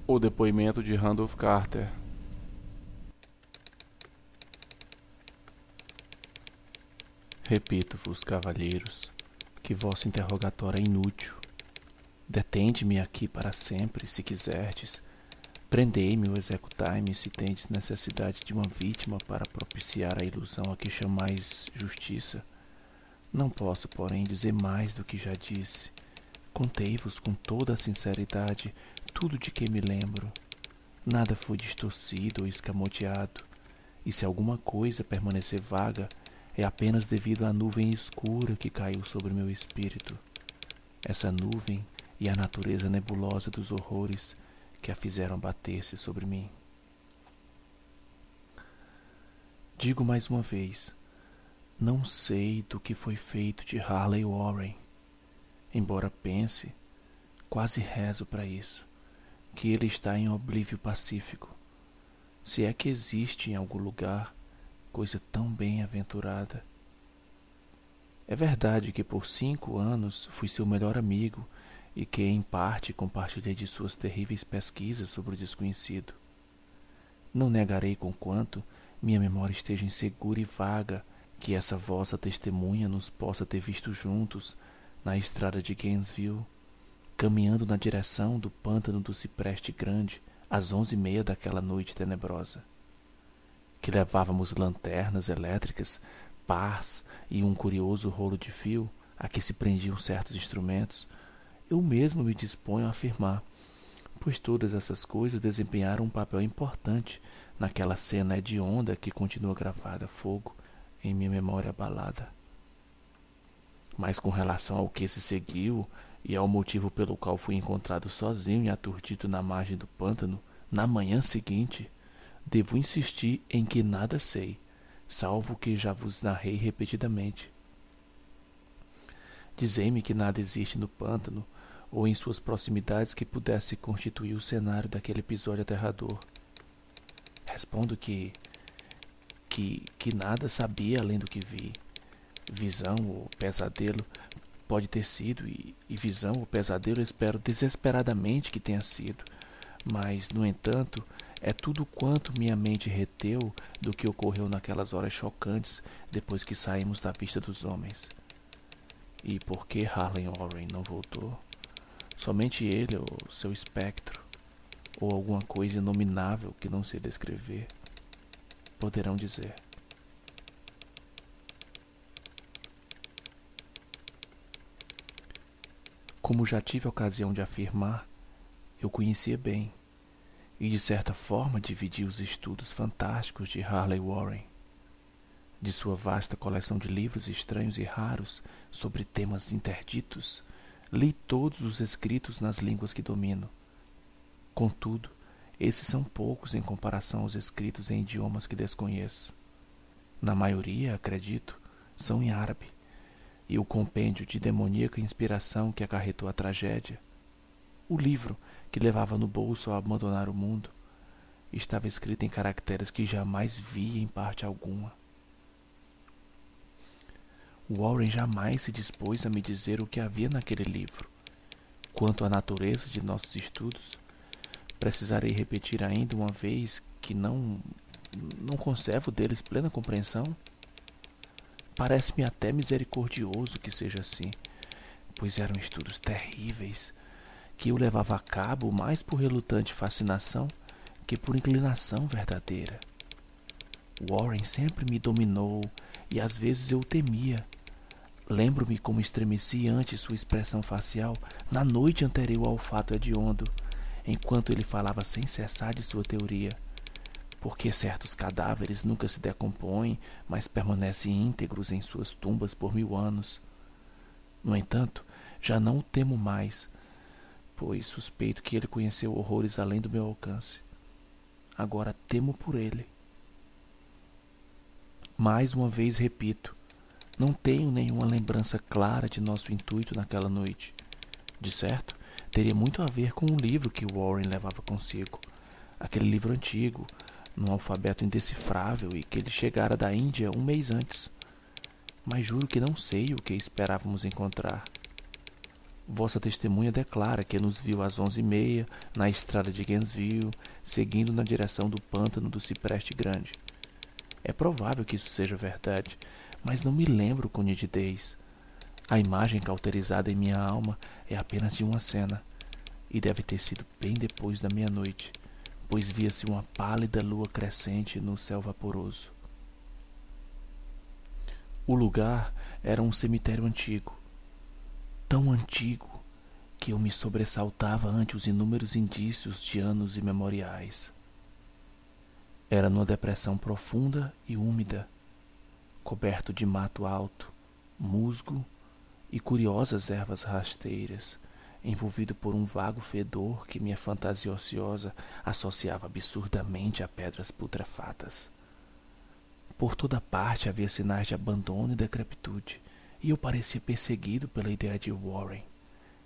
O depoimento de Randolph Carter. Repito-vos, cavalheiros, que vosso interrogatório é inútil. Detende-me aqui para sempre, se quiserdes. Prendei-me ou executai-me, se tendes necessidade de uma vítima para propiciar a ilusão a que chamais justiça. Não posso, porém, dizer mais do que já disse. Contei-vos com toda a sinceridade tudo de que me lembro. Nada foi distorcido ou escamoteado, e se alguma coisa permanecer vaga, é apenas devido à nuvem escura que caiu sobre meu espírito. Essa nuvem e a natureza nebulosa dos horrores que a fizeram bater-se sobre mim. Digo mais uma vez, não sei do que foi feito de Harley Warren. Embora pense, quase rezo para isso, que ele está em oblívio pacífico, se é que existe em algum lugar coisa tão bem-aventurada. É verdade que por 5 anos fui seu melhor amigo e que, em parte, compartilhei de suas terríveis pesquisas sobre o desconhecido. Não negarei conquanto minha memória esteja insegura e vaga que essa vossa testemunha nos possa ter visto juntos na estrada de Gainesville, caminhando na direção do pântano do Cipreste Grande às 11h30 daquela noite tenebrosa. Que levávamos lanternas elétricas, pás e um curioso rolo de fio a que se prendiam certos instrumentos, eu mesmo me disponho a afirmar, pois todas essas coisas desempenharam um papel importante naquela cena hedionda que continua gravada a fogo em minha memória abalada. Mas com relação ao que se seguiu e ao motivo pelo qual fui encontrado sozinho e aturdido na margem do pântano, na manhã seguinte, devo insistir em que nada sei, salvo o que já vos narrei repetidamente. Dizei-me que nada existe no pântano ou em suas proximidades que pudesse constituir o cenário daquele episódio aterrador. Respondo que nada sabia além do que vi. Visão ou pesadelo pode ter sido, e visão ou pesadelo espero desesperadamente que tenha sido, mas, no entanto, é tudo quanto minha mente reteu do que ocorreu naquelas horas chocantes depois que saímos da vista dos homens. E por que Harley Warren não voltou? Somente ele ou seu espectro, ou alguma coisa inominável que não sei descrever, poderão dizer. Como já tive a ocasião de afirmar, eu conhecia bem, e de certa forma dividi os estudos fantásticos de Harley Warren. De sua vasta coleção de livros estranhos e raros sobre temas interditos, li todos os escritos nas línguas que domino. Contudo, esses são poucos em comparação aos escritos em idiomas que desconheço. Na maioria, acredito, são em árabe, e o compêndio de demoníaca inspiração que acarretou a tragédia, o livro que levava no bolso ao abandonar o mundo, estava escrito em caracteres que jamais vi em parte alguma. Warren jamais se dispôs a me dizer o que havia naquele livro. Quanto à natureza de nossos estudos, precisarei repetir ainda uma vez que não conservo deles plena compreensão. Parece-me até misericordioso que seja assim, pois eram estudos terríveis, que eu levava a cabo mais por relutante fascinação que por inclinação verdadeira. Warren sempre me dominou e às vezes eu o temia. Lembro-me como estremeci ante sua expressão facial na noite anterior ao fato hediondo, enquanto ele falava sem cessar de sua teoria. Porque certos cadáveres nunca se decompõem, mas permanecem íntegros em suas tumbas por 1000 anos. No entanto, já não o temo mais, pois suspeito que ele conheceu horrores além do meu alcance. Agora temo por ele. Mais uma vez repito, não tenho nenhuma lembrança clara de nosso intuito naquela noite. De certo, teria muito a ver com um livro que Warren levava consigo, aquele livro antigo, num alfabeto indecifrável e que ele chegara da Índia 1 mês antes. Mas juro que não sei o que esperávamos encontrar. Vossa testemunha declara que nos viu às 11h30 na estrada de Gainesville, seguindo na direção do pântano do Cipreste Grande. É provável que isso seja verdade, mas não me lembro com nitidez. A imagem cauterizada em minha alma é apenas de uma cena, e deve ter sido bem depois da meia-noite, pois via-se uma pálida lua crescente no céu vaporoso. O lugar era um cemitério antigo, tão antigo que eu me sobressaltava ante os inúmeros indícios de anos imemoriais. Era numa depressão profunda e úmida, coberto de mato alto, musgo e curiosas ervas rasteiras, envolvido por um vago fedor que minha fantasia ociosa associava absurdamente a pedras putrefatas. Por toda parte havia sinais de abandono e decrepitude, e eu parecia perseguido pela ideia de Warren.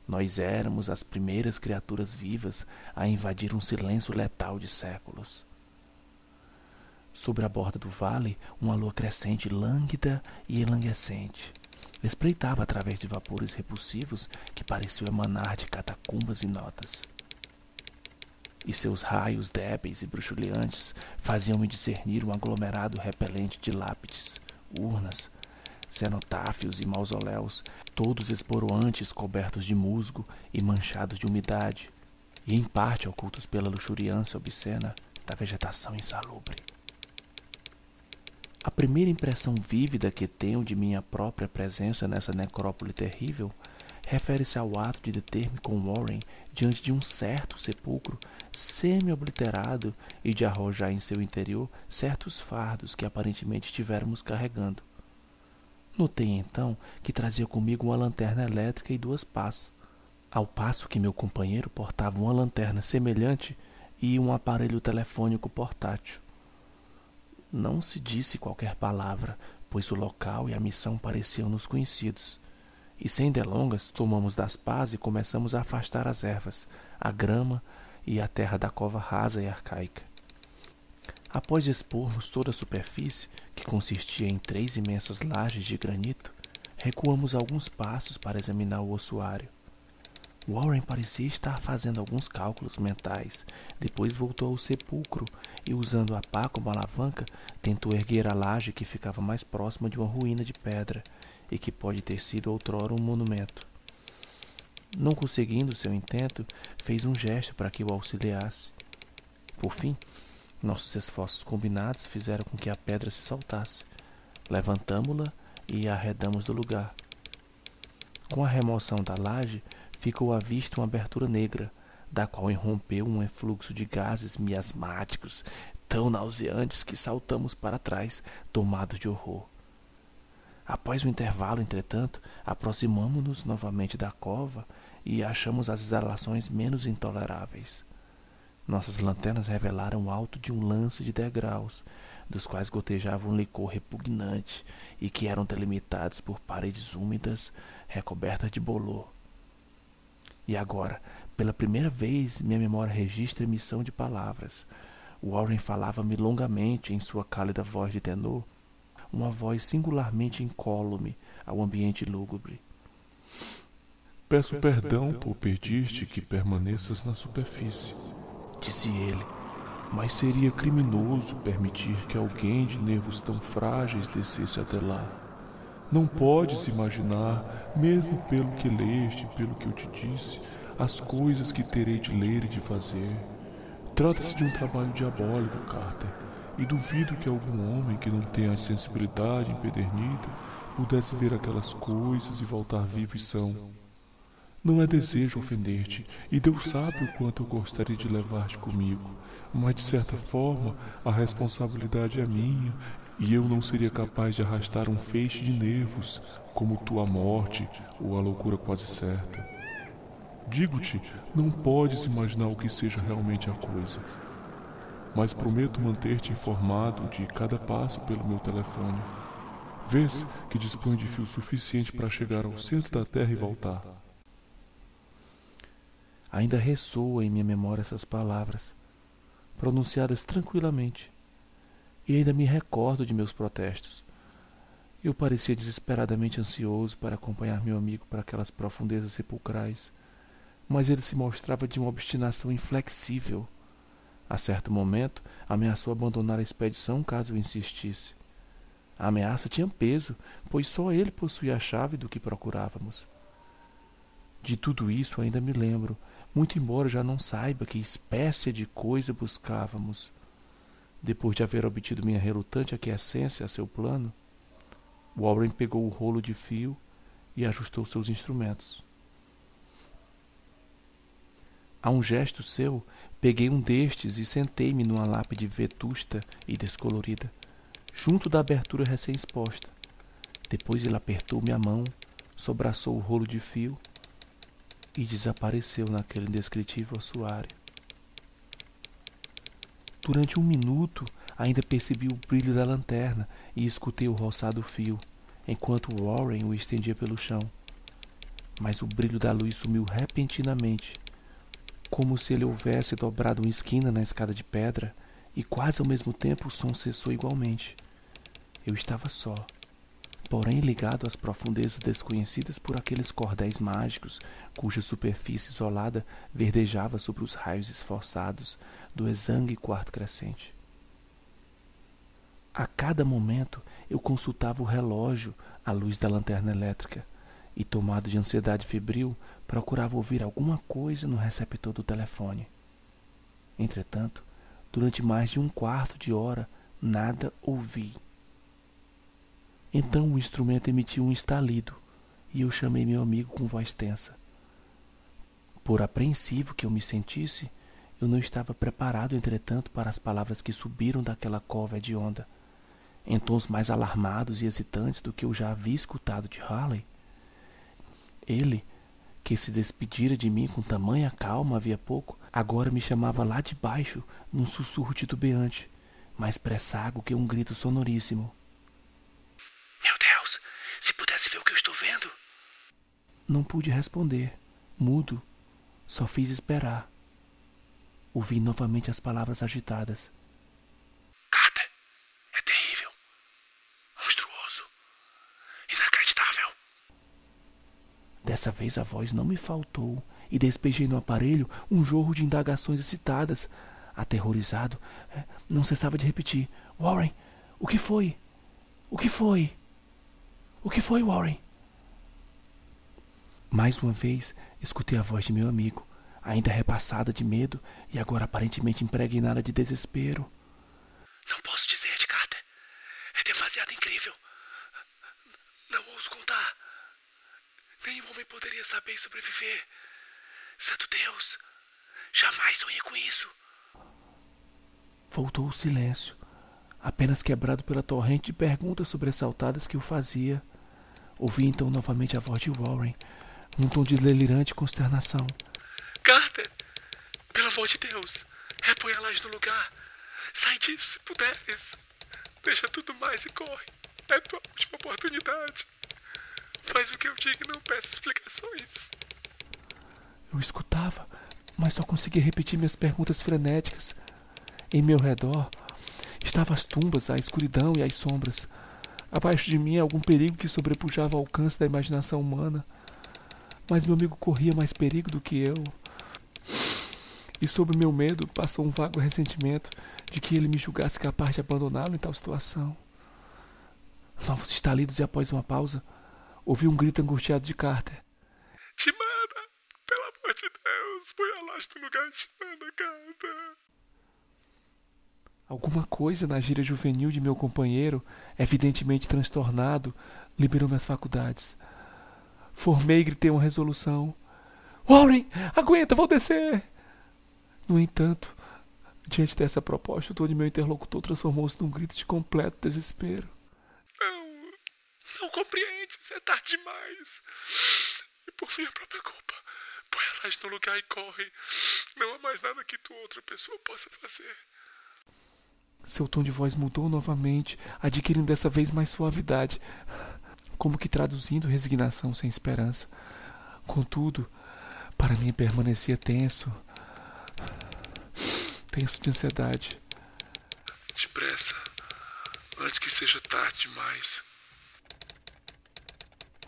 Nós éramos as primeiras criaturas vivas a invadir um silêncio letal de séculos. Sobre a borda do vale, uma lua crescente lânguida e enlanguescente espreitava através de vapores repulsivos que pareciam emanar de catacumbas inotas. E seus raios débeis e bruxuleantes faziam-me discernir um aglomerado repelente de lápides, urnas, cenotáfios e mausoléus, todos esporoantes, cobertos de musgo e manchados de umidade, e em parte ocultos pela luxuriância obscena da vegetação insalubre. A primeira impressão vívida que tenho de minha própria presença nessa necrópole terrível refere-se ao ato de deter-me com Warren diante de um certo sepulcro semi-obliterado e de arrojar em seu interior certos fardos que aparentemente estivéssemos carregando. Notei então que trazia comigo uma lanterna elétrica e 2 pás, ao passo que meu companheiro portava uma lanterna semelhante e um aparelho telefônico portátil. Não se disse qualquer palavra, pois o local e a missão pareciam-nos conhecidos. E sem delongas, tomamos das pás e começamos a afastar as ervas, a grama e a terra da cova rasa e arcaica. Após expormos toda a superfície, que consistia em 3 imensas lajes de granito, recuamos alguns passos para examinar o ossuário. Warren parecia estar fazendo alguns cálculos mentais. Depois voltou ao sepulcro e, usando a pá como alavanca, tentou erguer a laje que ficava mais próxima de uma ruína de pedra e que pode ter sido outrora um monumento. Não conseguindo seu intento, fez um gesto para que o auxiliasse. Por fim, nossos esforços combinados fizeram com que a pedra se soltasse. Levantamo-la e a arredamos do lugar. Com a remoção da laje, ficou à vista uma abertura negra, da qual irrompeu um efluxo de gases miasmáticos tão nauseantes que saltamos para trás, tomados de horror. Após um intervalo, entretanto, aproximamo-nos novamente da cova e achamos as exalações menos intoleráveis. Nossas lanternas revelaram o alto de um lance de degraus, dos quais gotejava um licor repugnante e que eram delimitados por paredes úmidas recobertas de bolor. E agora, pela primeira vez, minha memória registra emissão de palavras. Warren falava-me longamente em sua cálida voz de tenor, uma voz singularmente incólume ao ambiente lúgubre. Peço perdão por pedir-te que permaneças na superfície, disse ele. mas seria criminoso permitir que alguém de nervos tão frágeis descesse até lá. Não podes imaginar, mesmo pelo que leste, pelo que eu te disse, as coisas que terei de ler e de fazer. Trata-se de um trabalho diabólico, Carter, e duvido que algum homem que não tenha a sensibilidade empedernida pudesse ver aquelas coisas e voltar vivo e são. Não é desejo ofender-te, e Deus sabe o quanto eu gostaria de levar-te comigo, mas de certa forma a responsabilidade é minha, e eu não seria capaz de arrastar um feixe de nervos, como tu a morte ou a loucura quase certa. Digo-te, não podes imaginar o que seja realmente a coisa, mas prometo manter-te informado de cada passo pelo meu telefone. Vês que disponho de fio suficiente para chegar ao centro da Terra e voltar. Ainda ressoam em minha memória essas palavras, pronunciadas tranquilamente, e ainda me recordo de meus protestos. Eu parecia desesperadamente ansioso para acompanhar meu amigo para aquelas profundezas sepulcrais, mas ele se mostrava de uma obstinação inflexível. A certo momento, ameaçou abandonar a expedição caso eu insistisse. A ameaça tinha peso, pois só ele possuía a chave do que procurávamos. De tudo isso ainda me lembro, muito embora já não saiba que espécie de coisa buscávamos. Depois de haver obtido minha relutante aquiescência a seu plano, Warren pegou o rolo de fio e ajustou seus instrumentos. A um gesto seu, peguei um destes e sentei-me numa lápide vetusta e descolorida, junto da abertura recém-exposta. Depois ele apertou-me a mão, sobraçou o rolo de fio e desapareceu naquele indescritível assoalho. Durante 1 minuto, ainda percebi o brilho da lanterna e escutei o roçar do fio, enquanto Warren o estendia pelo chão. Mas o brilho da luz sumiu repentinamente, como se ele houvesse dobrado uma esquina na escada de pedra, e quase ao mesmo tempo o som cessou igualmente. Eu estava só, porém ligado às profundezas desconhecidas por aqueles cordéis mágicos, cuja superfície isolada verdejava sobre os raios esforçados do exangue quarto crescente. A cada momento eu consultava o relógio à luz da lanterna elétrica e, tomado de ansiedade febril, procurava ouvir alguma coisa no receptor do telefone. Entretanto, durante mais de 1/4 de hora, nada ouvi. Então o instrumento emitiu um estalido e eu chamei meu amigo com voz tensa. Por apreensivo que eu me sentisse, eu não estava preparado, entretanto, para as palavras que subiram daquela cova hedionda. Em tons mais alarmados e hesitantes do que eu já havia escutado de Harley, ele, que se despedira de mim com tamanha calma havia pouco, agora me chamava lá de baixo, num sussurro titubeante, mais pressago que um grito sonoríssimo. Meu Deus, se pudesse ver o que eu estou vendo. Não pude responder, mudo, só fiz esperar. Ouvi novamente as palavras agitadas. Carter, é terrível, monstruoso, inacreditável. Dessa vez a voz não me faltou e despejei no aparelho um jorro de indagações excitadas. Aterrorizado, não cessava de repetir. Warren, o que foi? O que foi? O que foi, Warren? Mais uma vez, escutei a voz de meu amigo, ainda repassada de medo e agora aparentemente impregnada de desespero. Não posso dizer, Carter. É demasiado incrível. Não ouso contar. Nenhum homem poderia saber e sobreviver. Santo Deus, jamais sonhei com isso. Voltou o silêncio, apenas quebrado pela torrente de perguntas sobressaltadas que eu fazia. Ouvi então novamente a voz de Warren, num tom de delirante consternação. Carter, pelo amor de Deus, repõe a laje no lugar. Sai disso se puderes. Deixa tudo mais e corre. É tua última oportunidade. Faz o que eu digo e não peça explicações. Eu escutava, mas só conseguia repetir minhas perguntas frenéticas. Em meu redor estavam as tumbas, a escuridão e as sombras. Abaixo de mim algum perigo que sobrepujava o alcance da imaginação humana. Mas meu amigo corria mais perigo do que eu. E sobre meu medo passou um vago ressentimento de que ele me julgasse capaz de abandoná-lo em tal situação. Novos estalidos e após uma pausa, ouvi um grito angustiado de Carter. Te manda! Pelo amor de Deus, põe a laje no lugar e te manda, Carter! Alguma coisa na gíria juvenil de meu companheiro, evidentemente transtornado, liberou minhas faculdades. Formei e gritei uma resolução. Warren, aguenta, vou descer! No entanto, diante dessa proposta, o tom de meu interlocutor transformou-se num grito de completo desespero. Não compreendes, é tarde demais. E por minha própria culpa, põe a laje no lugar e corre. Não há mais nada que tu ou outra pessoa possa fazer. Seu tom de voz mudou novamente, adquirindo dessa vez mais suavidade, como que traduzindo resignação sem esperança. Contudo, para mim permanecia tenso de ansiedade. Depressa, antes que seja tarde demais.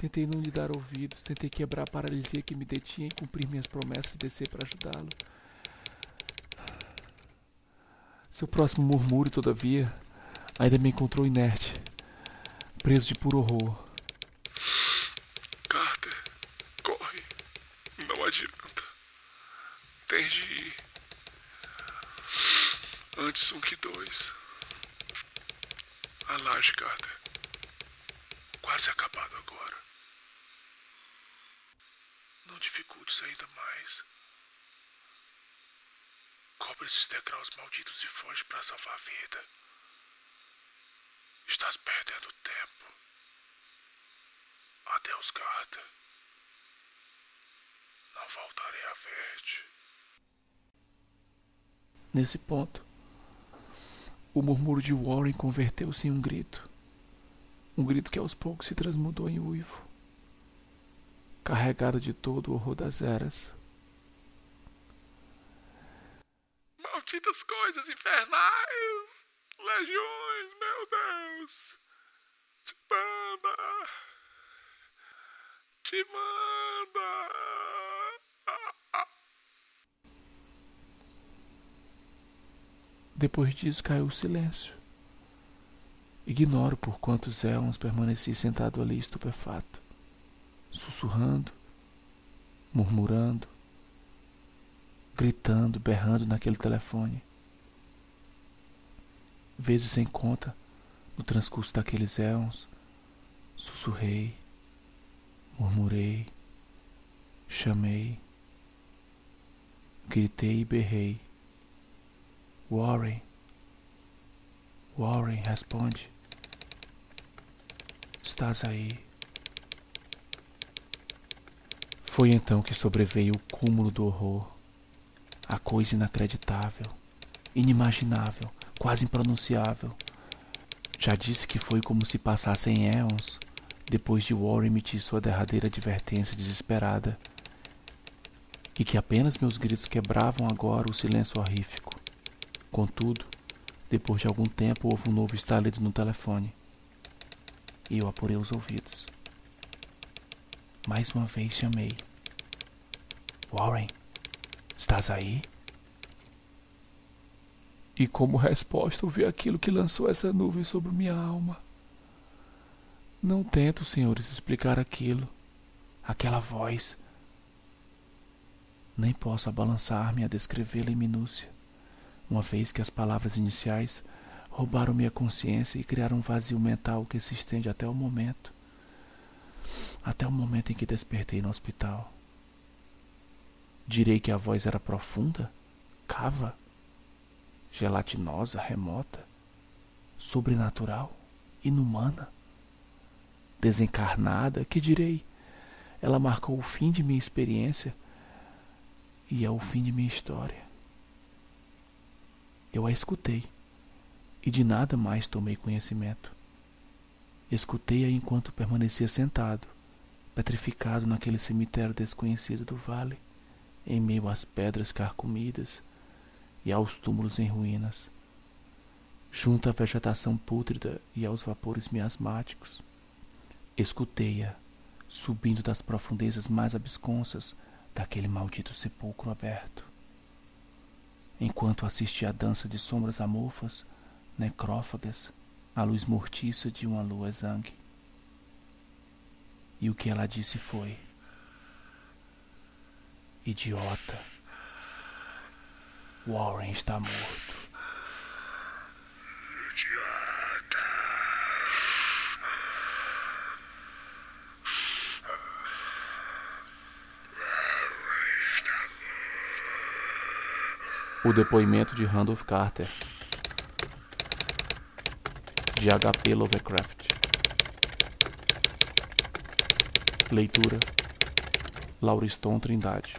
Tentei não lhe dar ouvidos, tentei quebrar a paralisia que me detinha e cumprir minhas promessas e descer para ajudá-lo. Seu próximo murmúrio, todavia, ainda me encontrou inerte, preso de puro horror. Carter, corre. Não adianta. Tens de ir. Antes que dois. A laje, Carter. Quase acabado agora. Não dificultes ainda mais. Cobre esses degraus malditos e foge para salvar a vida. Estás perdendo tempo. Adeus, Carter. Não voltarei a ver-te. Nesse ponto, o murmúrio de Warren converteu-se em um grito. Um grito que aos poucos se transmudou em uivo, carregado de todo o horror das eras. Malditas coisas infernais! Legiões, meu Deus! Te manda! Te manda! Depois disso caiu o silêncio. Ignoro por quantos éons permaneci sentado ali estupefato, sussurrando, murmurando, gritando, berrando naquele telefone. Vezes sem conta, no transcurso daqueles éons, sussurrei, murmurei, chamei, gritei e berrei. Warren, Warren, responde. Estás aí? Foi então que sobreveio o cúmulo do horror, a coisa inacreditável, inimaginável, quase impronunciável. Já disse que foi como se passassem éons depois de Warren emitir sua derradeira advertência desesperada, e que apenas meus gritos quebravam agora o silêncio horrífico. Contudo, depois de algum tempo houve um novo estalido no telefone, e eu apurei os ouvidos. Mais uma vez chamei. Warren, estás aí? E como resposta ouvi aquilo que lançou essa nuvem sobre minha alma. Não tento, senhores, explicar aquilo, aquela voz. Nem posso abalançar-me a descrevê-la em minúcia, uma vez que as palavras iniciais roubaram minha consciência e criaram um vazio mental que se estende até o momento em que despertei no hospital. Direi que a voz era profunda, cava, gelatinosa, remota, sobrenatural, inumana, desencarnada, que direi? Ela marcou o fim de minha experiência e é o fim de minha história. Eu a escutei e de nada mais tomei conhecimento. Escutei-a enquanto permanecia sentado, petrificado naquele cemitério desconhecido do vale, em meio às pedras carcomidas e aos túmulos em ruínas, junto à vegetação pútrida e aos vapores miasmáticos. Escutei-a subindo das profundezas mais absconsas daquele maldito sepulcro aberto, enquanto assistia à dança de sombras amorfas, necrófagas, à luz mortiça de uma lua exangue. E o que ela disse foi: idiota, Warren está morto. Idiota. O depoimento de Randolph Carter, de H.P. Lovecraft. Leitura: Lauriston Trindade.